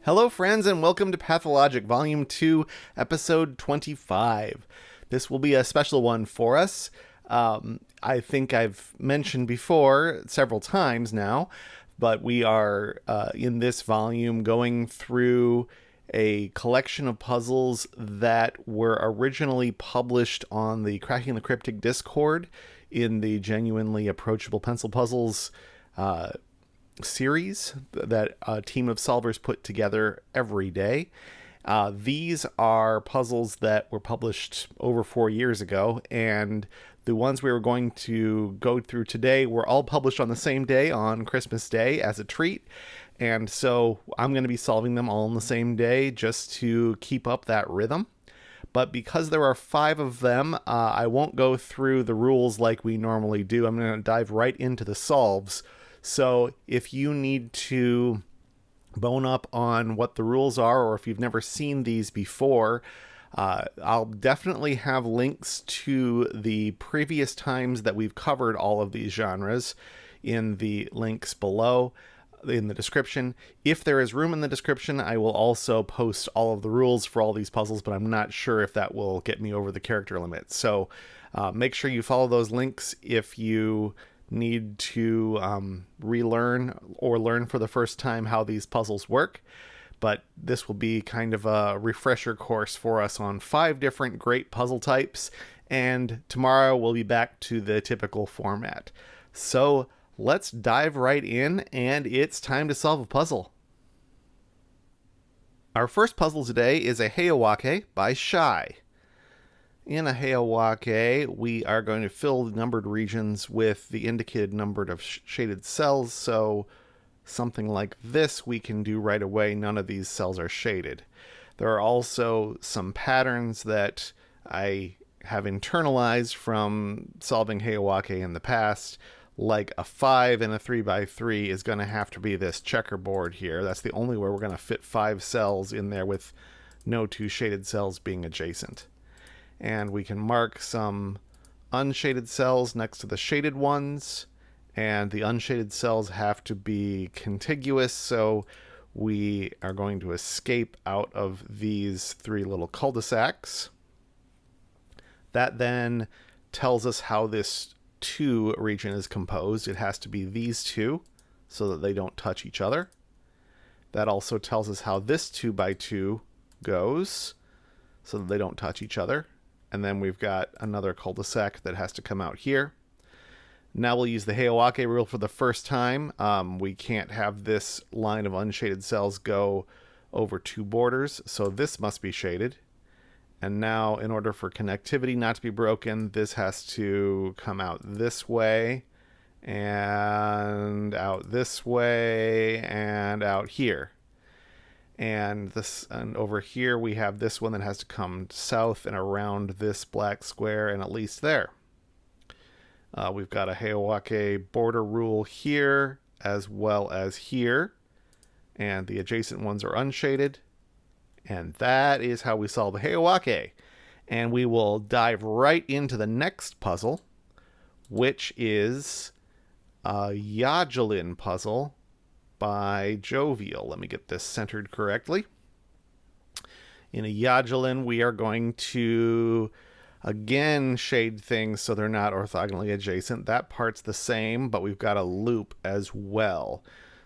Hello, friends, and welcome to Pathologic, Volume 2, Episode 25. This will be a special one for us. I think I've mentioned before several times now, but we are, in this volume, going through a collection of puzzles that were originally published on the Cracking the Cryptic Discord in the Genuinely Approachable Pencil Puzzles series that a team of solvers put together every day. These are puzzles that were published over 4 years ago, and the ones we were going to go through today were all published on the same day, on Christmas Day, as a treat. And so I'm going to be solving them all on the same day just to keep up that rhythm. But because there are 5 of them, I won't go through the rules like we normally do. I'm going to dive right into the solves. So if you need to bone up on what the rules are, or if you've never seen these before, I'll definitely have links to the previous times that we've covered all of these genres in the links below in the description. If there is room in the description, I will also post all of the rules for all these puzzles, but I'm not sure if that will get me over the character limit. So make sure you follow those links if you need to relearn or learn for the first time how these puzzles work. But this will be kind of a refresher course for us on 5 different great puzzle types, and tomorrow we'll be back to the typical format. So let's dive right in, and it's time to solve a puzzle. Our first puzzle today is a Heyawake by Shye. In a Heyawake, we are going to fill the numbered regions with the indicated number of shaded cells, so something like this we can do right away. None of these cells are shaded. There are also some patterns that I have internalized from solving Heyawake in the past, like a 5 and a 3x3 is going to have to be this checkerboard here. That's the only way we're going to fit 5 cells in there with no 2 shaded cells being adjacent. And we can mark some unshaded cells next to the shaded ones, and the unshaded cells have to be contiguous, so we are going to escape out of these 3 little cul-de-sacs. That then tells us how this 2 region is composed. It has to be these 2 so that they don't touch each other. That also tells us how this 2x2 goes so that they don't touch each other. And then we've got another cul-de-sac that has to come out here. Now we'll use the Heyawake rule for the first time. We can't have this line of unshaded cells go over 2 borders, so this must be shaded. And now, in order for connectivity not to be broken, this has to come out this way, and out this way, and out here. And over here we have this one that has to come south and around this black square and at least there. We've got a Heyawake border rule here as well as here, and the adjacent ones are unshaded. And that is how we solve the Heyawake. And we will dive right into the next puzzle, which is a Yajilin puzzle by Jovial. Let me get this centered correctly. In a Yajilin, we are going to again shade things so they're not orthogonally adjacent. That part's the same, but we've got a loop as well.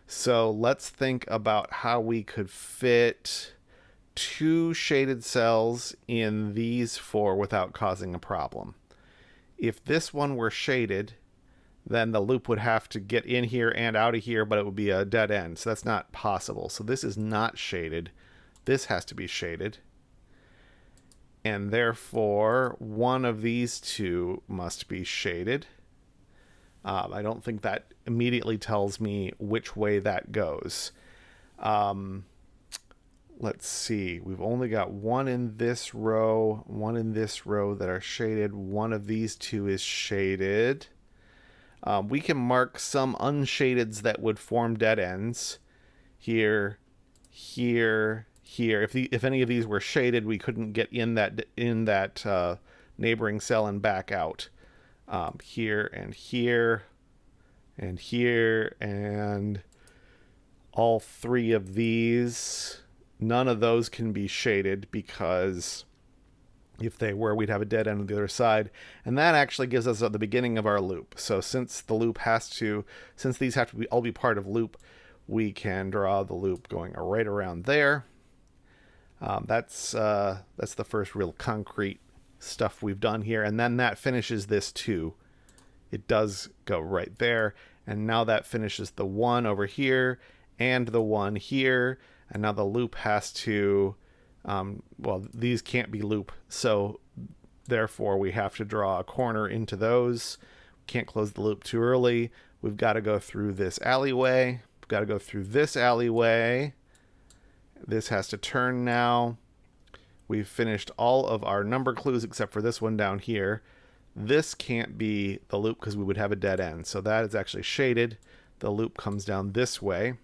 So let's think about how we could fit 2 shaded cells in these 4 without causing a problem. If this one were shaded, then the loop would have to get in here and out of here, but it would be a dead end. So that's not possible. So this is not shaded. This has to be shaded. And therefore, one of these 2 must be shaded. I don't think that immediately tells me which way that goes. Let's see. We've only got 1 in this row, 1 in this row that are shaded. One of these 2 is shaded. We can mark some unshadeds that would form dead ends. Here, here, here. If any of these were shaded, we couldn't get in that neighboring cell and back out. Here and here and here, and all 3 of these None of those can be shaded because if they were, we'd have a dead end on the other side. And that actually gives us the beginning of our loop. So since these have to all be part of loop, we can draw the loop going right around there. That's the first real concrete stuff we've done here. And then that finishes this 2. It does go right there. And now that finishes the 1 over here and the 1 here. And now the loop has to, well, these can't be loop. So therefore we have to draw a corner into those. Can't close the loop too early. We've got to go through this alleyway. We've got to go through this alleyway. This has to turn now. We've finished all of our number clues except for this one down here. This can't be the loop because we would have a dead end. So that is actually shaded. The loop comes down this way.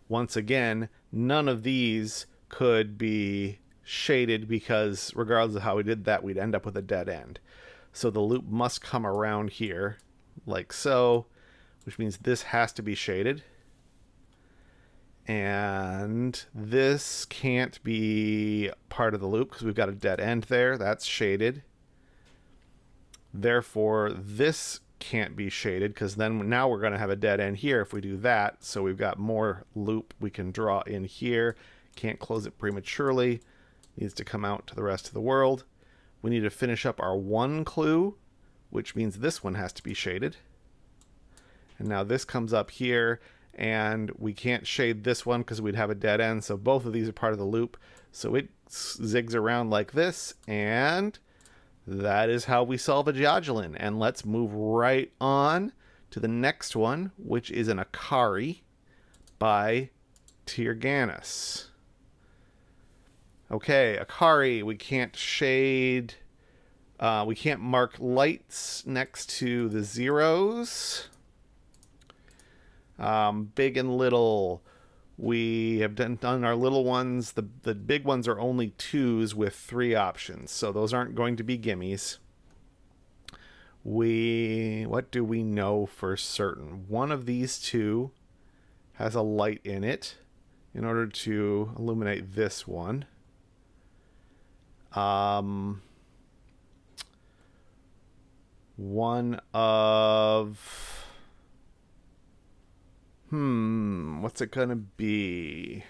Once again, none of these could be shaded because regardless of how we did that, we'd end up with a dead end. So the loop must come around here like so, which means this has to be shaded. And this can't be part of the loop because we've got a dead end there. That's shaded. Therefore, this can't be shaded because then now we're going to have a dead end here if we do that. So we've got more loop we can draw in here. Can't close it prematurely. Needs to come out to the rest of the world. We need to finish up our 1 clue, which means this one has to be shaded. And now this comes up here, and we can't shade this one because we'd have a dead end. So both of these are part of the loop. So it zigs around like this, and that is how we solve a Yajilin. And let's move right on to the next one, which is an Akari by Tirganus. Okay, Akari, we can't shade, we can't mark lights next to the zeros. Big and little, we have done our little ones. The big ones are only 2s with 3 options, so those aren't going to be gimmies. What do we know for certain? One of these 2 has a light in it in order to illuminate this one. One of... what's it gonna be?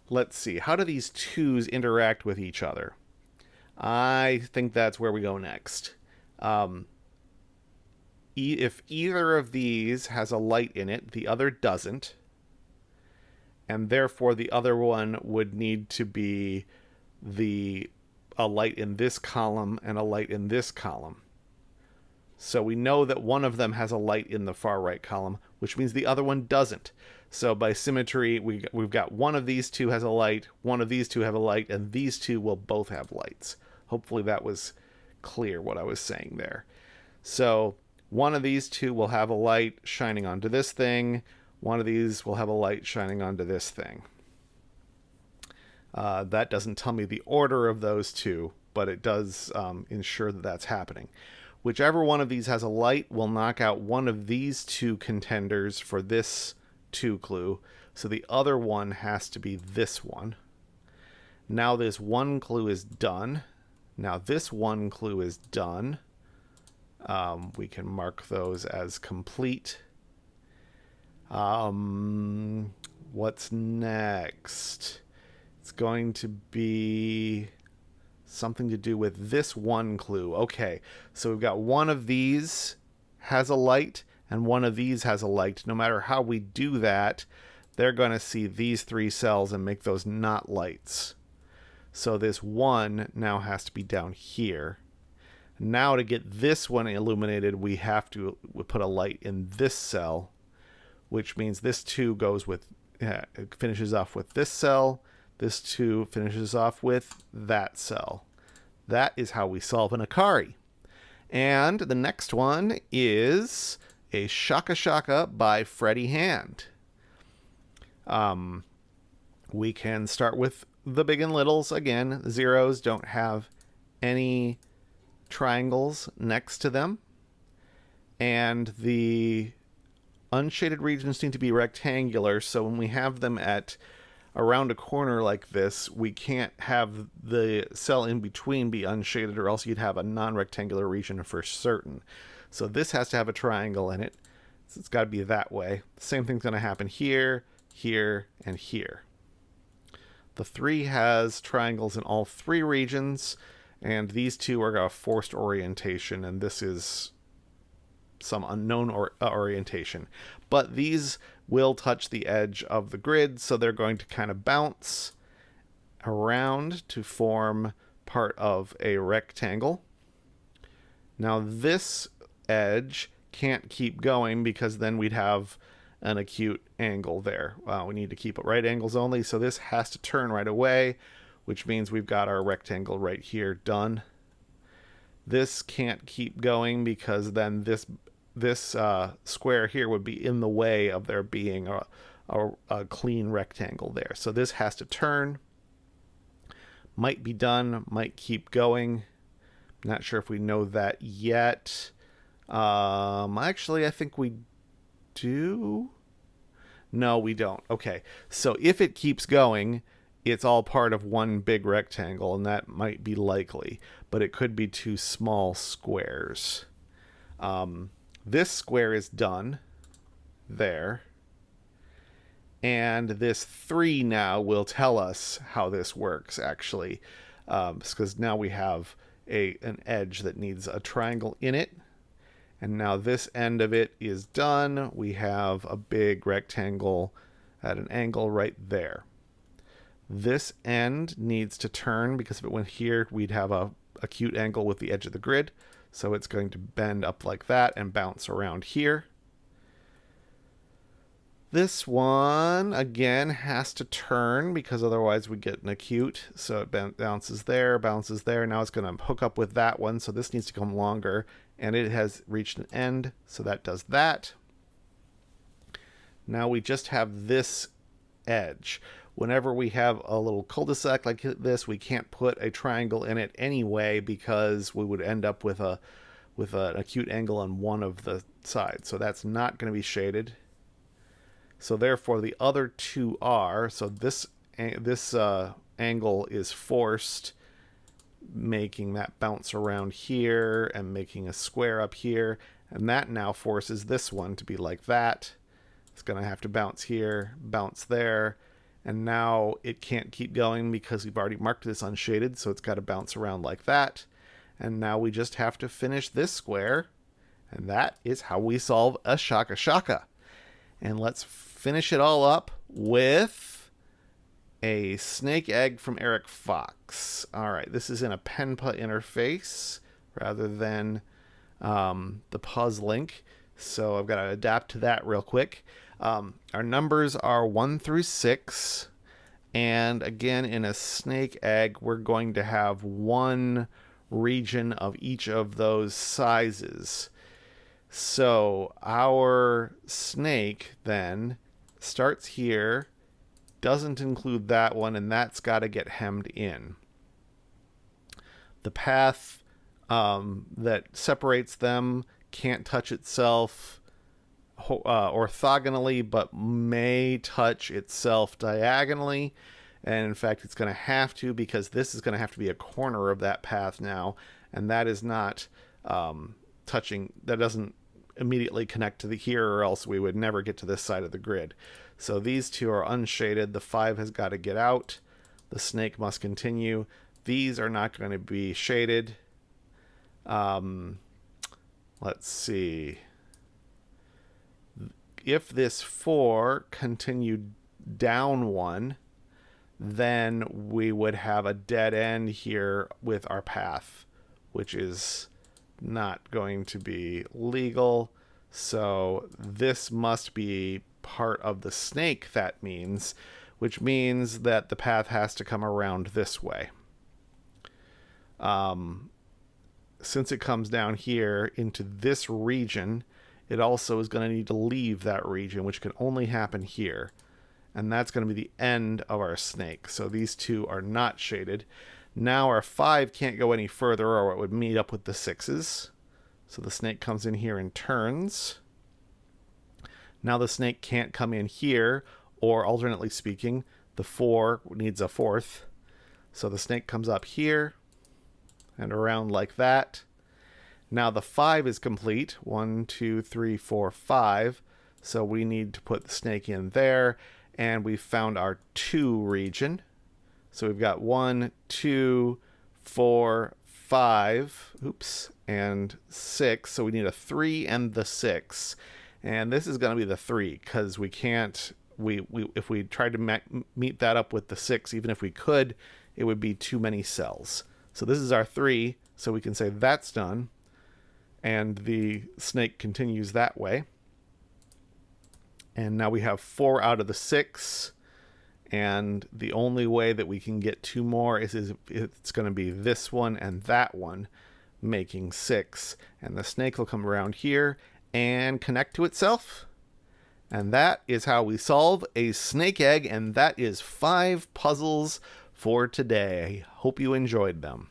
Let's see. How do these 2s interact with each other? I think that's where we go next. If either of these has a light in it, the other doesn't. And therefore the other one would need to be a light in this column and a light in this column. So we know that one of them has a light in the far right column, which means the other one doesn't. So by symmetry, we've got one of these 2 has a light, one of these 2 have a light, and these 2 will both have lights. Hopefully that was clear what I was saying there. So one of these 2 will have a light shining onto this thing. One of these will have a light shining onto this thing. That doesn't tell me the order of those 2, but it does ensure that that's happening. Whichever one of these has a light will knock out one of these 2 contenders for this 2 clue. So the other one has to be this one. Now this 1 clue is done. Now this 1 clue is done. We can mark those as complete. What's next? It's going to be something to do with this 1 clue. Okay, so we've got one of these has a light and one of these has a light. No matter how we do that, they're going to see these 3 cells and make those not lights. So this 1 now has to be down here. Now to get this one illuminated, we have to put a light in this cell, which means this 2 goes with, it finishes off with this cell. This 2 finishes off with that cell. That is how we solve an Akari. And the next one is a Shakashaka by Freddie Hand. We can start with the big and littles. Again, zeros don't have any triangles next to them. And the unshaded regions need to be rectangular, so when we have them at around a corner like this, we can't have the cell in between be unshaded, or else you'd have a non-rectangular region for certain. So this has to have a triangle in it. So it's got to be that way. The same thing's going to happen here, here, and here. The 3 has triangles in all 3 regions, and these 2 are a forced orientation, and this is some unknown orientation. But these will touch the edge of the grid, so they're going to kind of bounce around to form part of a rectangle. Now this edge can't keep going because then we'd have an acute angle there. We need to keep it right angles only, so this has to turn right away, which means we've got our rectangle right here done. This can't keep going because then this square here would be in the way of there being a clean rectangle there. So this has to turn. Might be done, might keep going. Not sure if we know that yet. Actually, I think we do. No, we don't. Okay, so if it keeps going, it's all part of one big rectangle, and that might be likely, but it could be 2 small squares. This square is done there, and this 3 now will tell us how this works, actually, because now we have an edge that needs a triangle in it, and now this end of it is done. We have a big rectangle at an angle right there. This end needs to turn, because if it went here, we'd have a acute angle with the edge of the grid. So it's going to bend up like that and bounce around here. This one, again, has to turn because otherwise we get an acute. So it bounces there. Now it's going to hook up with that one. So this needs to come longer. And it has reached an end. So that does that. Now we just have this edge. Whenever we have a little cul-de-sac like this, we can't put a triangle in it anyway because we would end up with an acute angle on one of the sides. So that's not going to be shaded. So therefore the other 2 are. So this angle is forced, making that bounce around here and making a square up here. And that now forces this one to be like that. It's going to have to bounce here, bounce there. And now it can't keep going because we've already marked this unshaded, so it's got to bounce around like that. And now we just have to finish this square, and that is how we solve a Shakashaka. And let's finish it all up with a snake egg from Eric Fox. All right, this is in a PenPa interface rather than the Puz link, so I've got to adapt to that real quick. Our numbers are 1 through 6, and again in a snake egg we're going to have 1 region of each of those sizes. So our snake then starts here, doesn't include that one, and that's got to get hemmed in. The path that separates them can't touch itself orthogonally, but may touch itself diagonally. And in fact, it's going to have to, because this is going to have to be a corner of that path now, and that is not touching, that doesn't immediately connect to the here, or else we would never get to this side of the grid. So these 2 are unshaded. The 5 has got to get out. The snake must continue. These are not going to be shaded. Let's see. If this 4 continued down 1, then we would have a dead end here with our path, which is not going to be legal. So this must be part of the snake, that means, which means that the path has to come around this way. Since it comes down here into this region, it also is going to need to leave that region, which can only happen here. And that's going to be the end of our snake. So these 2 are not shaded. Now our 5 can't go any further, or it would meet up with the 6s. So the snake comes in here and turns. Now the snake can't come in here, or alternately speaking, the 4 needs a 4th. So the snake comes up here and around like that. Now the 5 is complete. 1, 2, 3, 4, 5. So we need to put the snake in there, and we've found our 2 region. So we've got 1, 2, 4, 5, oops, and 6. So we need a 3 and the 6. And this is going to be the 3 because we can't, if we tried to meet that up with the 6, even if we could, it would be too many cells. So this is our 3, so we can say that's done. And the snake continues that way. And now we have 4 out of the 6. And the only way that we can get 2 more is it's going to be this one and that one, making 6. And the snake will come around here and connect to itself. And that is how we solve a snake egg. And that is 5 puzzles for today. Hope you enjoyed them.